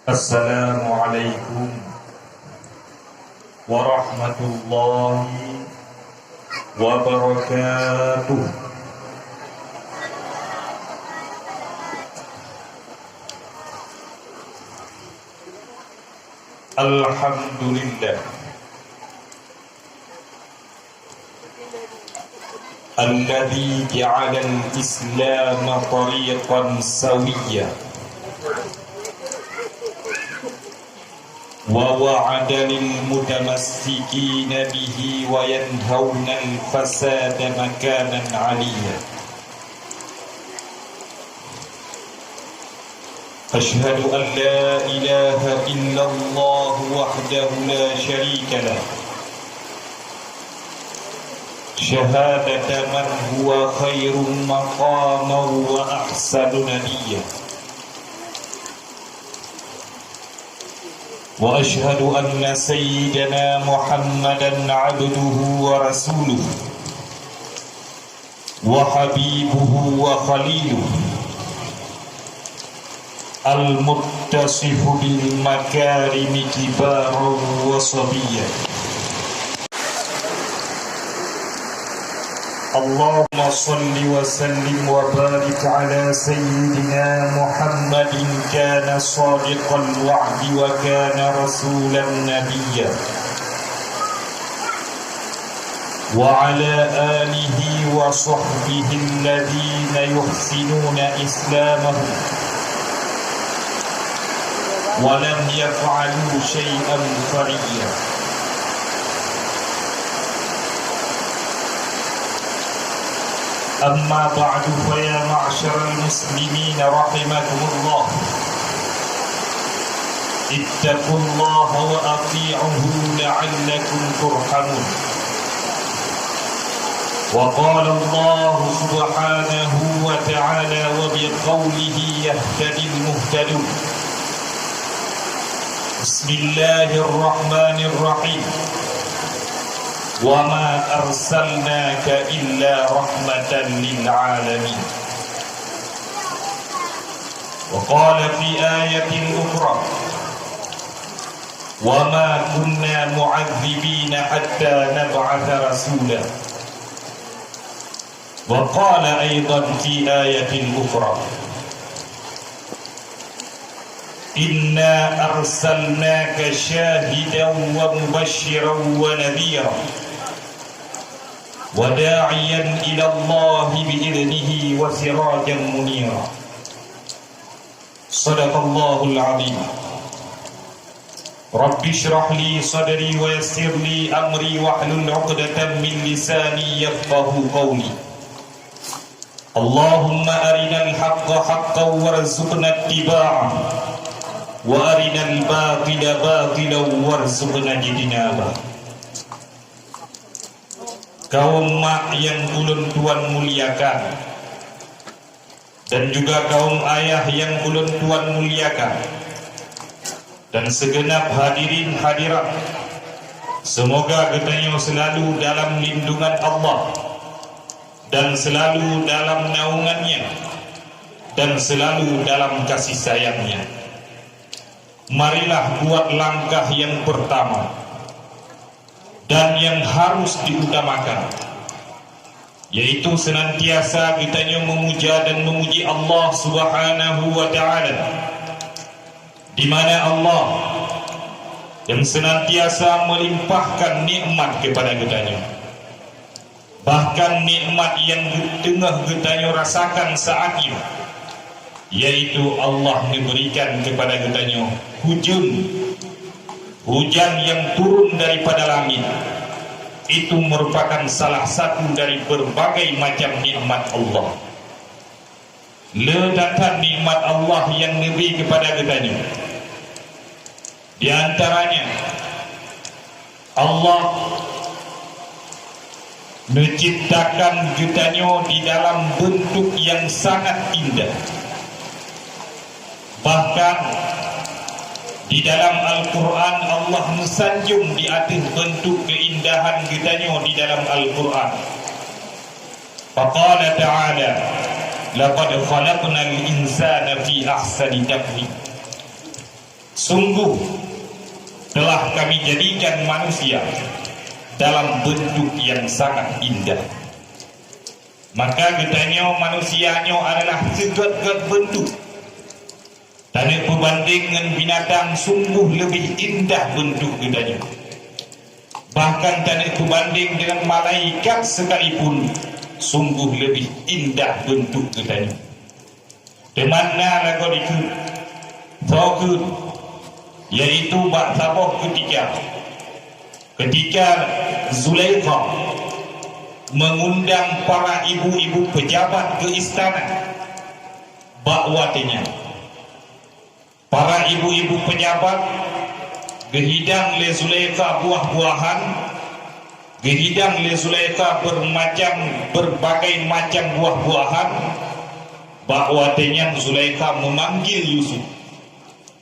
Assalamualaikum warahmatullahi wabarakatuh. Alhamdulillah alladzi ja'ala al-islam tariqan sawiyyan ووعد للمتمسكين به وينهون الفساد مكانا عليا. أشهد أن لا إله إلا الله وحده لا شريك له شهادة من هو خير مقاما وأحسن نديا. وأشهد أن سيدنا محمدا عبده ورسوله وحبيبه وخليله المتصف بالمكارم كبارا وصبيا. اللهم صل وسلم وبارك على سيدنا محمد كان صادق الوعد وكان رسولا نبيا وعلى آله وصحبه الذين يحسنون إسلامه ولم يفعلوا شيئا فريا. أما بعد فيا معشر المسلمين رحمكم الله اتقوا الله وأطيعوه لعلكم ترحمون. وقال الله سبحانه وتعالى وبقوله يهتدي المهتدون. بسم الله الرحمن الرحيم. وما أرسلناك إلا رحمة للعالمين. وقال في آية أخرى وما كنا معذبين حتى نبعث رسولا. وقال أيضا في آية أخرى إنا أرسلناك شاهدا ومبشرا ونذيرا وداعيا إلى الله بإذنه وسراجا منيرا. صدق الله العظيم. رب اشرح لي صدري ويسر لي أمري واحلل عقدة من لساني يفقه قولي. اللهم أرنا الحق حقا وارزقنا اتباعه وأرنا الباطل باطلا وارزقنا اجتنابه. Kaum mak yang ulun tuan muliakan dan juga kaum ayah yang ulun tuan muliakan dan segenap hadirin hadirat, semoga kita selalu dalam lindungan Allah dan selalu dalam naungannya dan selalu dalam kasih sayangnya. Marilah buat langkah yang pertama dan yang harus diutamakan, yaitu senantiasa kita memuja dan memuji Allah Subhanahu wa Ta'ala, di mana Allah yang senantiasa melimpahkan nikmat kepada kita, bahkan nikmat yang tengah kita rasakan saat ini, yaitu Allah memberikan kepada kita hujan yang turun daripada langit. Itu merupakan salah satu dari berbagai macam nikmat Allah. Ledatan nikmat Allah yang diberi kepada kita, di antaranya Allah menciptakan kita di dalam bentuk yang sangat indah. Bahkan di dalam Al-Quran Allah mensanjung di atas bentuk keindahan kita di dalam Al-Quran. Faqala ta'ala laqad khalaqnal insana fi ahsani taqwim. Sungguh telah kami jadikan manusia dalam bentuk yang sangat indah. Maka katanya manusianya adalah segala bentuk. Tanpa berbanding dengan binatang sungguh lebih indah bentuk katanya. Bahkan tanpa berbanding dengan malaikat sekalipun sungguh lebih indah bentuk katanya. Di mana lagu itu? Takut, yaitu bahawa ketika Zulaikha mengundang para ibu-ibu pejabat ke istana, bakwatinya para ibu-ibu pejabat gehidang le Zulaikha buah-buahan, gehidang le Zulaikha berbagai macam buah-buahan. Bakwatinya Zulaikha memanggil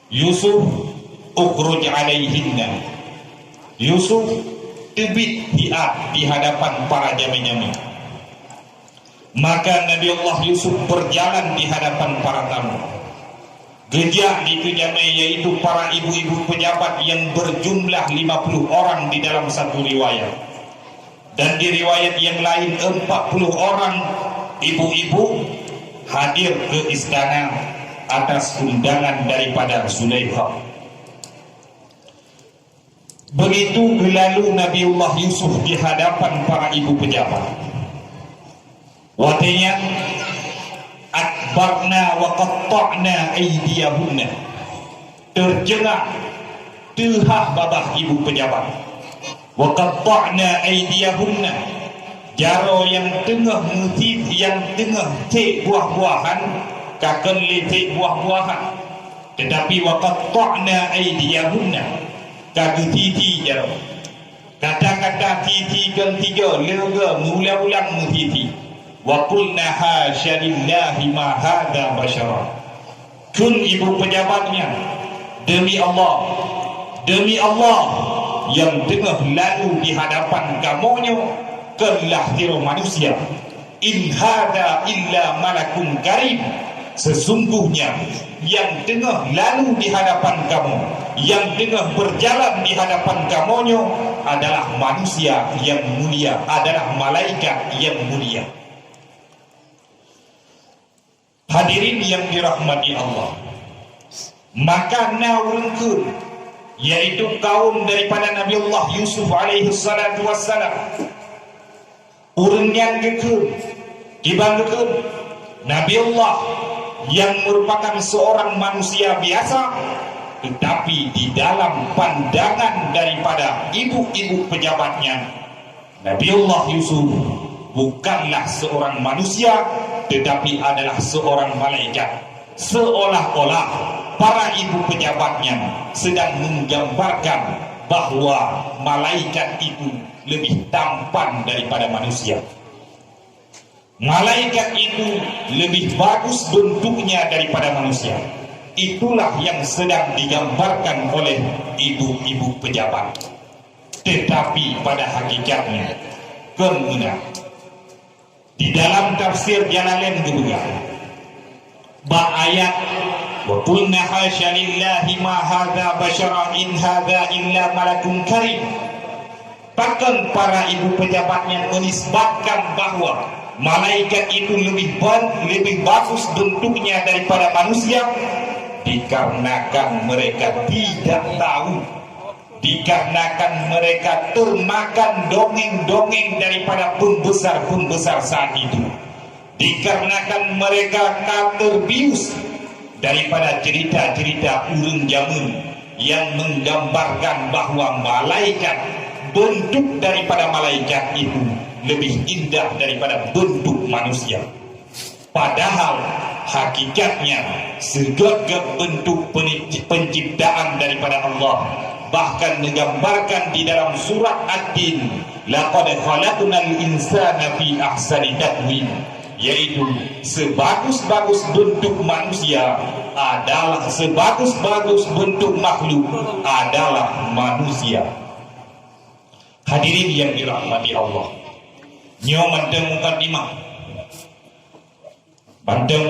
Yusuf, ukhruj alaihinna. Yusuf tebit di hadapan para jami-jami. Maka Nabi Allah Yusuf berjalan di hadapan para tamu. Gejak di jami, yaitu para ibu-ibu pejabat yang berjumlah 50 orang di dalam satu riwayat. Dan di riwayat yang lain 40 orang ibu-ibu hadir ke istana atas undangan daripada Zulaikha. Begitu berlalu Nabiullah Yusuf di hadapan para ibu pejabat. Watanya akbarna wa qatta'na aydiyahunna. Terjengah tehah babah ibu pejabat. Wa qatta'na aydiyahunna. Jaro yang tengah mutip, yang tengah cek buah-buahan, kakan lecek buah-buahan. Tetapi waqatta'na aydiyahunna, kagak titi jaro. Kata-kata titi kan tiga lega mula-ulang mutiti. Wa qulna hasya lillahi ma hadza basyara. Kun ibu pejabatnya, demi Allah yang tengah lalu di hadapan kamunya, kelahir manusia, in hada illa malakun karim. Sesungguhnya yang tengah lalu di hadapan kamu, yang tengah berjalan di hadapan kamunya adalah manusia yang mulia, adalah malaikat yang mulia. Hadirin yang dirahmati Allah, maka naurungkun, yaitu kaum daripada Nabi Allah Yusuf alaihi salatu wassalam, urang yang gekun dibanggakan Nabi Allah yang merupakan seorang manusia biasa, tetapi di dalam pandangan daripada ibu-ibu pejabatnya, Nabi Allah Yusuf bukanlah seorang manusia, tetapi adalah seorang malaikat. Seolah-olah para ibu pejabatnya sedang menggambarkan bahwa malaikat itu lebih tampan daripada manusia. Malaikat itu lebih bagus bentuknya daripada manusia. Itulah yang sedang digambarkan oleh ibu-ibu pejabat. Tetapi pada hakikatnya kemudian di dalam tafsir Jalalain kedua ayat wa qulna hasya lillahi ma hadza basyara in hadza illa malakun karim. Bahkan para ibu pejabatnya menisbatkan bahwa malaikat itu lebih bagus bentuknya daripada manusia, dikarenakan mereka tidak tahu, dikarenakan mereka termakan dongeng-dongeng daripada pembesar-pembesar saat itu, dikarenakan mereka terbius daripada cerita-cerita urang jamun yang menggambarkan bahwa malaikat, bentuk daripada malaikat itu lebih indah daripada bentuk manusia. Padahal hakikatnya segala bentuk penciptaan daripada Allah bahkan menggambarkan di dalam surat Ad-Din, laqad khalaqnal insana fi ahsani taqwim, yaitu sebagus-bagus bentuk manusia adalah sebagus-bagus bentuk makhluk adalah manusia. Hadirin yang dirahmati Allah, nyo manteng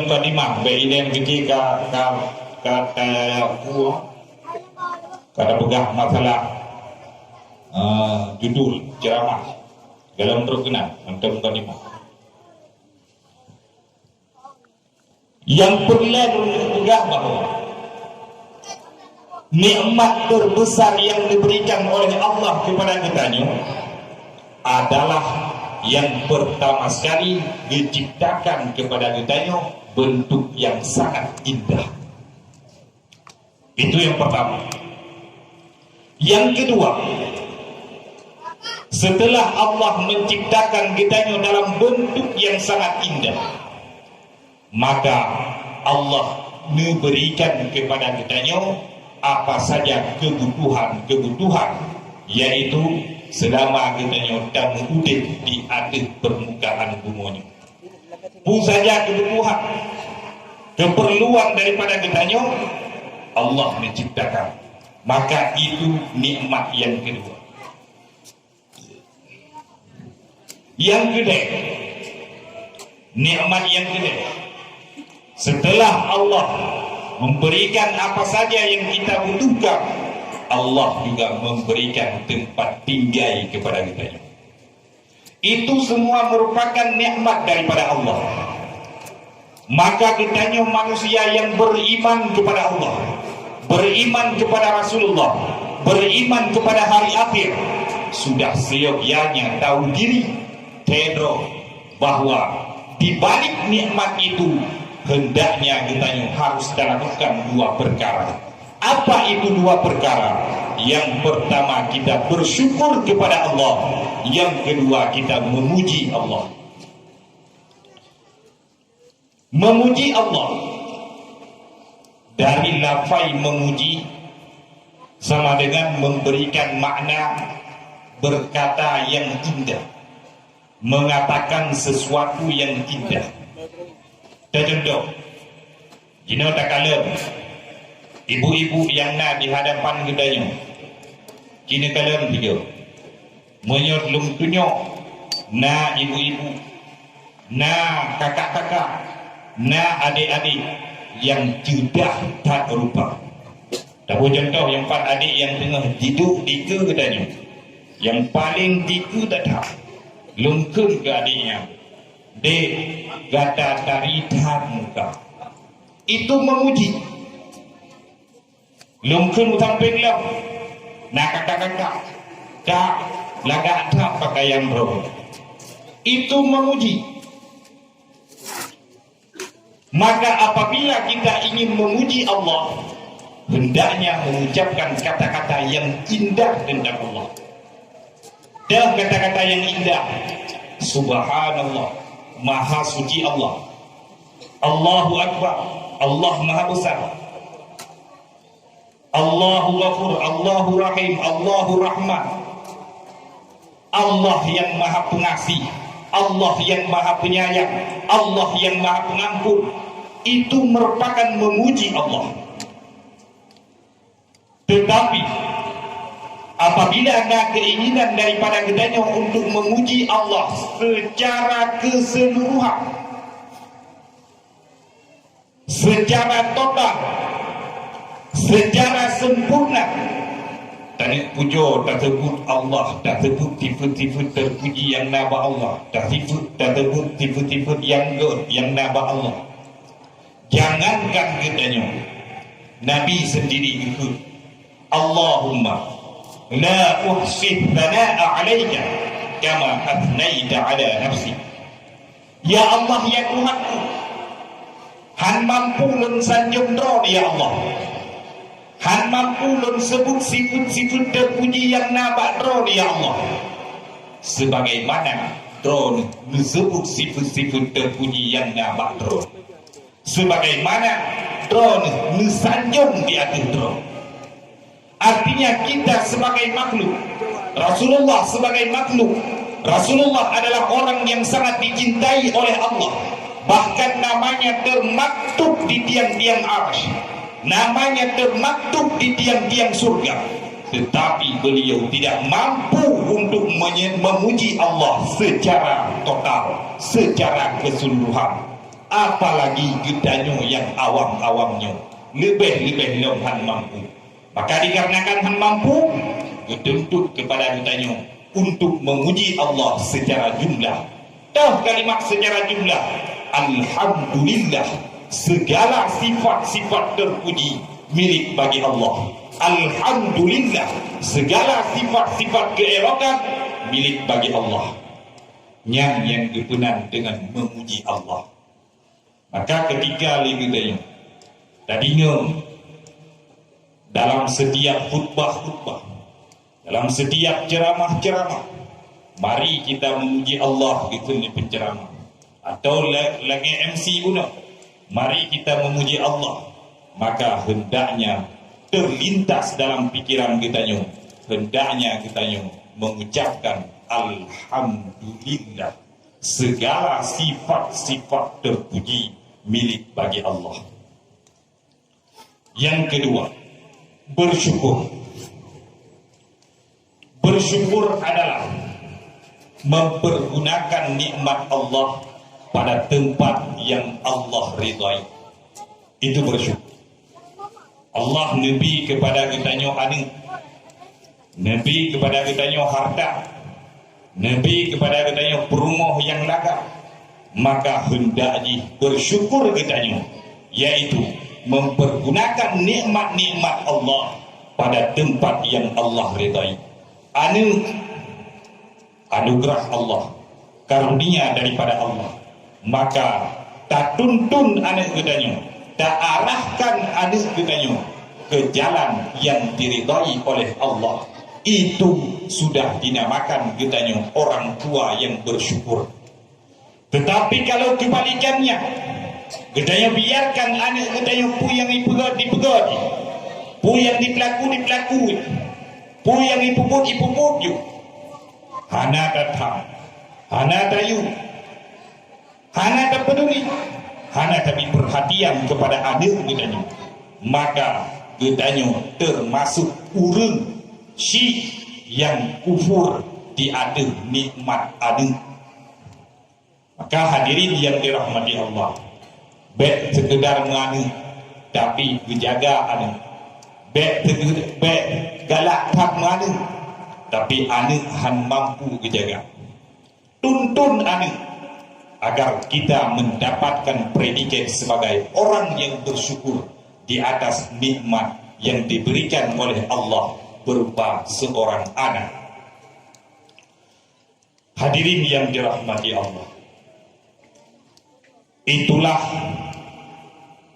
mukadimah baiden ketika ka ku kada pegah masalah judul ceramah dalam berkenan untuk mukadimah. Yang perlu pegah bahwa nikmat terbesar yang diberikan oleh Allah kepada kita adalah yang pertama sekali diciptakan kepada kita bentuk yang sangat indah. Itu yang pertama. Yang kedua, setelah Allah menciptakan kita dalam bentuk yang sangat indah, maka Allah memberikan kepada kita apa saja kebutuhan, yaitu selama kita dalam hidup di atas permukaan bumi. Pun saja keperluan daripada kita Allah menciptakan, maka itu nikmat yang kedua. Yang kedua, nikmat yang kedua, setelah Allah memberikan apa saja yang kita butuhkan, Allah juga memberikan tempat tinggal kepada kita. Itu semua merupakan nikmat daripada Allah. Maka kita manusia yang beriman kepada Allah, beriman kepada Rasulullah, beriman kepada hari akhir, sudah seyogyanya tahu diri tedro bahwa di balik nikmat itu hendaknya kita harus lakukan dua perkara. Apa itu dua perkara? Yang pertama, kita bersyukur kepada Allah. Yang kedua, kita memuji Allah. Memuji Allah, dari lafaz memuji sama dengan memberikan makna berkata yang indah, mengatakan sesuatu yang indah. Contoh, jino tak kala ibu-ibu yang nak di hadapan gedanya, kini kala tiga menyot lum tunyok na ibu-ibu, na kakak-kakak, na adik-adik yang sudah tak rupa. Tahu contoh yang empat adik yang tengah duduk di ke gedanya, yang paling tiga tak tahu lungkun ke adiknya, dek gata taritan muka, itu memuji. Lungkun samping lah, nak kakak-kakak tak lagak tak pakaian bro, itu memuji. Maka apabila kita ingin memuji Allah, hendaknya mengucapkan kata-kata yang indah tentang Allah. Dan kata-kata yang indah, Subhanallah, Maha Suci Allah, Allahu Akbar, Allah Maha Besar, Allahu Ghafur, Allahu Rahim, Allahu Rahman, Allah yang Maha Pengasih, Allah yang Maha Penyayang, Allah yang Maha Pengampun. Itu merupakan memuji Allah. Tetapi apabila ada keinginan daripada kitanya untuk memuji Allah secara keseluruhan, secara total, secara sempurna, tak puja, tak sebut Allah, tak sebut sifat-sifat terpuji yang nama Allah, tak sebut sifat-sifat yang good yang nama Allah. Jangankan kitanya, Nabi sendiri ikut, Allahumma la uhsi thana'a 'alaika kama athnaita 'ala nafsi. Ya Allah, ya Tuhanku, han mampu lun sanjung dron, ya Allah, han mampu lun sebut sifat-sifat terpuji yang nama dron, ya Allah, sebagaimana dron disebut sifat-sifat terpuji yang nama dron, sebagaimana dron disanjung di atas dron. Artinya kita sebagai makhluk, Rasulullah sebagai makhluk, Rasulullah adalah orang yang sangat dicintai oleh Allah. Bahkan namanya termaktub di tiang-tiang arsy, namanya termaktub di tiang-tiang surga. Tetapi beliau tidak mampu untuk memuji Allah secara total, secara keseluruhan. Apalagi kitanya yang awam-awamnya, lebih-lebih lemhan mampu. Maka dikarenakan han mampu, dituntut kepada kitanya untuk memuji Allah secara jumlah. Tahu kalimat secara jumlah? Alhamdulillah, segala sifat-sifat terpuji milik bagi Allah. Alhamdulillah, segala sifat-sifat keelokan milik bagi Allah. Yang dipenan dengan memuji Allah. Maka ketika kita tadinya dalam setiap khutbah-khutbah, dalam setiap ceramah-ceramah, mari kita memuji Allah gitu di penceramah. Atau lagi MC pun, mari kita memuji Allah. Maka hendaknya terlintas dalam pikiran kita, hendaknya kita mengucapkan Alhamdulillah, segala sifat-sifat terpuji milik bagi Allah. Yang kedua, bersyukur. Bersyukur adalah mempergunakan nikmat Allah pada tempat yang Allah ridai. Itu bersyukur. Allah nabi kepada kitanya aning, nabi kepada kitanya harta, nabi kepada kitanya perumah yang laga. Maka hendaknya bersyukur kitanya, yaitu mempergunakan nikmat-nikmat Allah pada tempat yang Allah ridai. Anugerah Allah, karunia daripada Allah. Maka tak tuntun anak kitanya, tak arahkan anak kitanya ke jalan yang diridai oleh Allah. Itu sudah dinamakan kitanya orang tua yang bersyukur. Tetapi kalau kebalikannya, kitanya biarkan anak kitanya pu yang dipegat, pu yang dipelaku, pu yang ipuput juga. Hana datang, hana tayu, hana tak peduli, hana tapi perhatian kepada anak kitanya. Maka kitanya termasuk urang syik yang kufur di aduh nikmat aduh. Maka hadirin yang dirahmati Allah, baik sekedar menganu tapi menjaga anu, baik galak tak menganu tapi anu han mampu menjaga. Tuntun anu agar kita mendapatkan predikat sebagai orang yang bersyukur di atas nikmat yang diberikan oleh Allah berupa seorang anak. Hadirin yang dirahmati Allah, itulah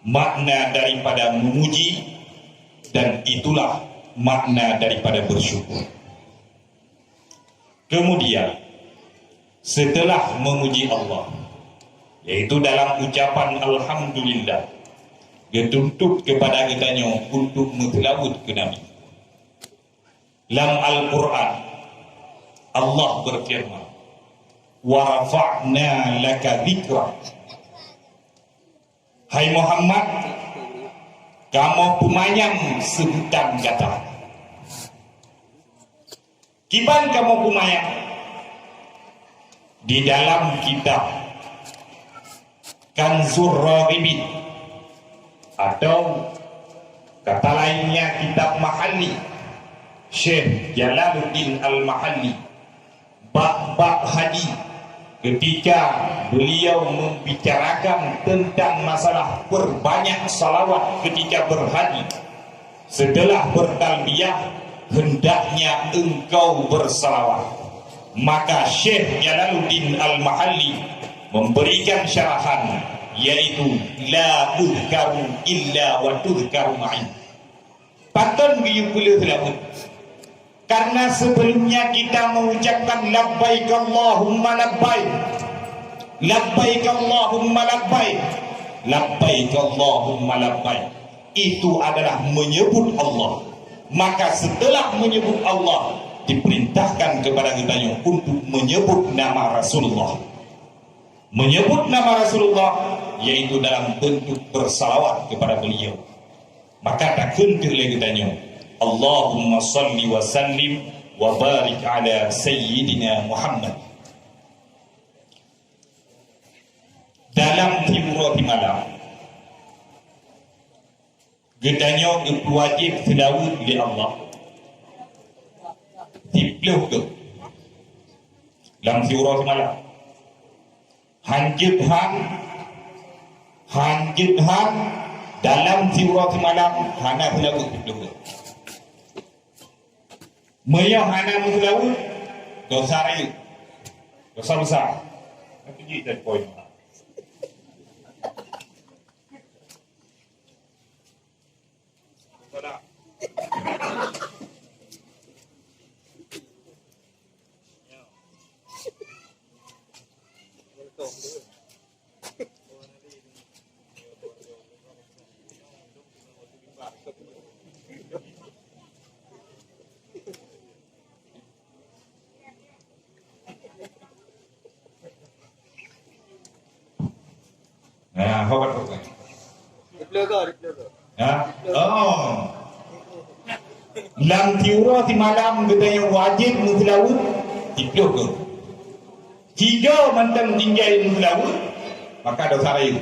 makna daripada memuji dan itulah makna daripada bersyukur. Kemudian setelah memuji Allah, yaitu dalam ucapan Alhamdulillah, dituntut kepada kitanya untuk mentilawat ke Nabi. Dalam Al-Quran Allah berfirman, wa rafa'na laka dzikrak. Hai Muhammad, kamu pumayang sebutan kata. Kiban kamu pumayang? Di dalam kitab Kanzur Raghibin, atau kata lainnya kitab Mahalli Syekh Jalaluddin Al-Mahalli, bab-bab hadis, ketika beliau membicarakan tentang masalah berbanyak salawat ketika berhaji. Setelah bertalbiyah, hendaknya engkau bersalawat. Maka Syekh Jalaluddin Al-Mahalli memberikan syarahan, yaitu la udhkaru illa wa tudhkaru ma'in. Patun giyukulu selawat, karena sebelumnya kita mengucapkan labbaik Allahumma labbaik, labbaik Allahumma labbaik, labbaik Allahumma labbaik. Itu adalah menyebut Allah. Maka setelah menyebut Allah, diperintahkan kepada kita untuk menyebut nama Rasulullah. Menyebut nama Rasulullah yaitu dalam bentuk bersalawat kepada beliau. Maka tak kentir lagi tanya, Allahumma salli wa sallim wa barik ala Sayyidina Muhammad. Dalam timur malam, Gedanya wajib selawat di Allah. Tipluh ke dalam surah semalam. Hanjut han dalam surah semalam hana selawat tipluh ke. Maya hana selawat dosa raya. Dosa besar. Itu je poin. Nah, apa tu? Oh. Lam tiura di malam kita yang wajib mengelaut tiga ke. Tiga mantan tinggal mengelaut maka dosa raya.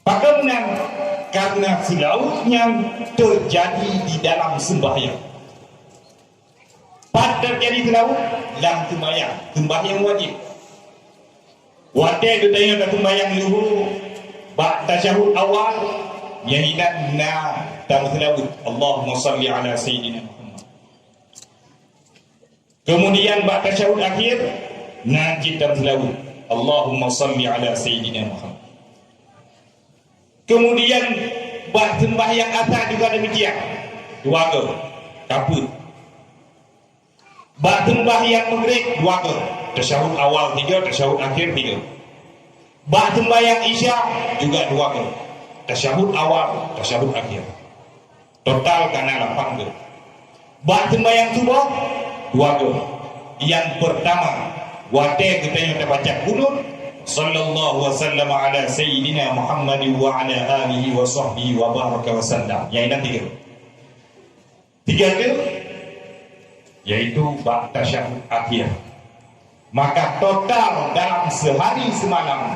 Bagaimana? Karena selaut yang terjadi di dalam sembahyang. Pada terjadi selaut dalam sembahyang wajib. Waktu kita yang sembahyang luhur, bak tasyahud awal, yahidan na dalam selaut. Allahumma salli ala Sayyidina Muhammad. Kemudian bak tasyahud akhir, najid dalam selaut. Allahumma salli ala Sayyidina Muhammad. Kemudian bak sembahyang asar juga demikian. Dua ke, kaput. Bak sembahyang maghrib dua ke. Tasyahud awal 3, tasyahud akhir 3. Bak sembahyang isya juga 2 ke. Tasyahud awal, tasyahud akhir. Total karena 8 ke. Bak sembahyang subuh 2 ke. Yang pertama, waktu kita yang baca kunut, sallallahu wasallam ala sayyidina Muhammad wa ala alihi wa sahbihi wa baraka wa sallam. Yang ini 3. 3 ke, yaitu bak tasyahud akhir. Maka total dalam sehari semalam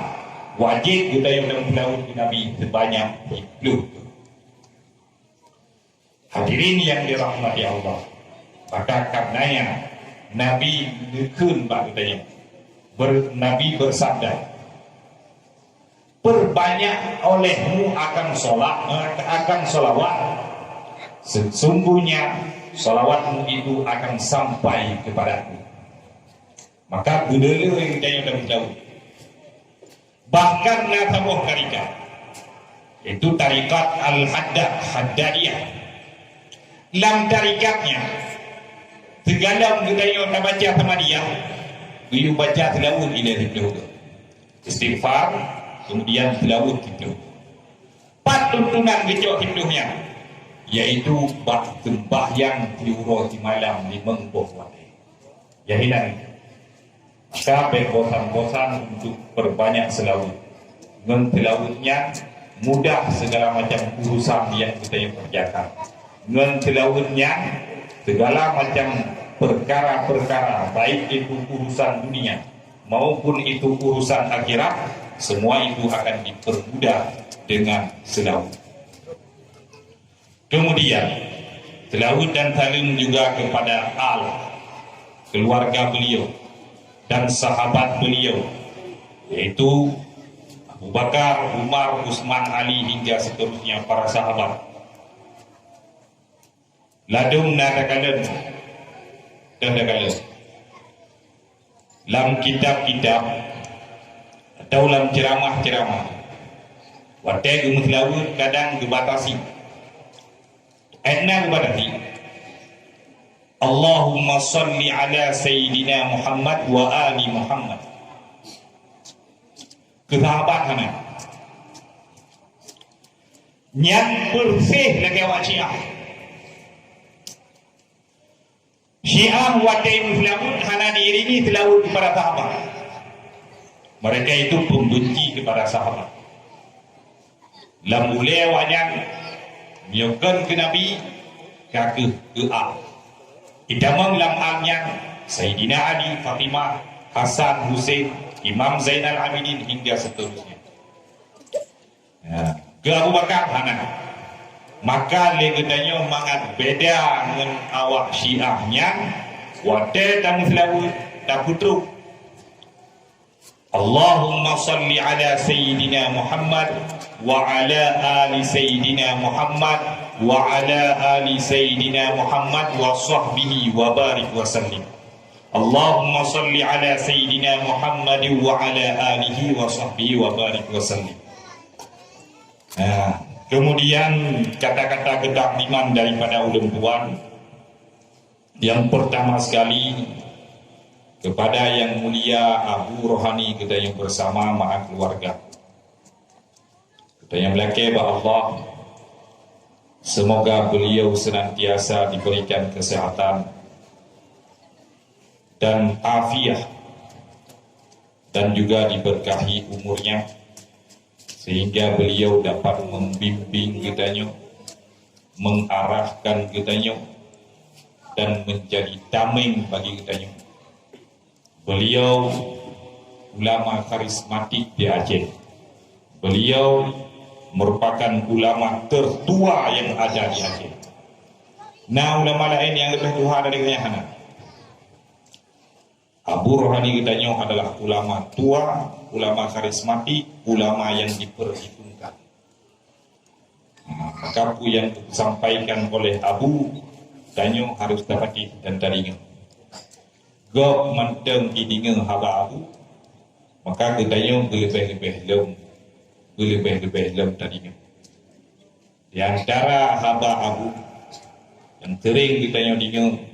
wajib kita yang melaut Nabi sebanyak 30. Hadirin yang dirahmati Allah. Maka karenanya Nabi dikun katanya. Nabi bersabda, perbanyak olehmu akan solawat. Sesungguhnya solawatmu itu akan sampai kepadaku. Maka budaya yang kita yang tahu. Bahkan nasabuh tarikat, itu tarikat Al-Haddadiyah. Dalam tarikatnya, segala kita yang baca sama dia, itu baca selawat ila itu. Istighfar, kemudian selawat itu. 4 tuntunan kecil hidupnya, yaitu bak sembahyang diurus di malam di mengbuh waktu. Ya hilang. Maka berbosan-bosan untuk perbanyak selawat. Dengan selawatnya mudah segala macam urusan yang kita yang kerjakan. Dengan selawatnya segala macam perkara-perkara, baik itu urusan dunia maupun itu urusan akhirat, semua itu akan dipermudah dengan selawat. Kemudian selawat dan salim juga kepada keluarga beliau dan sahabat beliau, yaitu Abu Bakar, Umar, Utsman, Ali hingga seterusnya para sahabat. Ladung nadakalan dalam kitab-kitab atau dalam ceramah-ceramah, waktu gemutlawut kadang dibatasi. Adna dibatasi. Allahumma salli ala Sayyidina Muhammad wa ali Muhammad. Kesahabatan yang bersih lagi awak Syiah. Syiah wakil Muslimun hana diiringi telawut kepada sahabat. Mereka itu pembenci kepada sahabat. Lam ulai wajang menyokong ke Nabi kaki ke A. Idamang lam alnya Sayyidina Ali, Fatimah, Hasan, Hussein, Imam Zainal Abidin hingga seterusnya. Ya. ke Abu Bakar hana. Maka le katanya mangat beda dengan awak Syiahnya wate tamu selawu tak putruk. Allahumma salli ala sayyidina Muhammad wa ala ali sayyidina Muhammad wa ala ali sayyidina Muhammad wa sahbihi wa barik wa sallim. Allahumma salli ala sayyidina Muhammad wa ala alihi wa sahbihi wa barik wa sallim. Kemudian kata-kata ketakliman daripada ulun tuan. Yang pertama sekali kepada yang mulia Abu Rohani kita yang bersama ma'a keluarga. Kita yang belakang Allah, semoga beliau senantiasa diberikan kesehatan dan afiat dan juga diberkahi umurnya sehingga beliau dapat membimbing kitanya, mengarahkan kitanya dan menjadi tameng bagi kitanya. Beliau ulama karismatik di Aceh. Beliau merupakan ulama tertua yang ada di Aceh. Nah, ulama lain yang lebih tua dari Hana. Abu Rohani kitanya adalah ulama tua, ulama karismatik, ulama yang diperhitungkan. Maka apa yang disampaikan oleh Abu Danyo harus dapati dan taringan. Gop manteng idingan haba Abu, maka kitanya lebih-lebih lem taringan. Di antara haba Abu yang sering kitanya dengar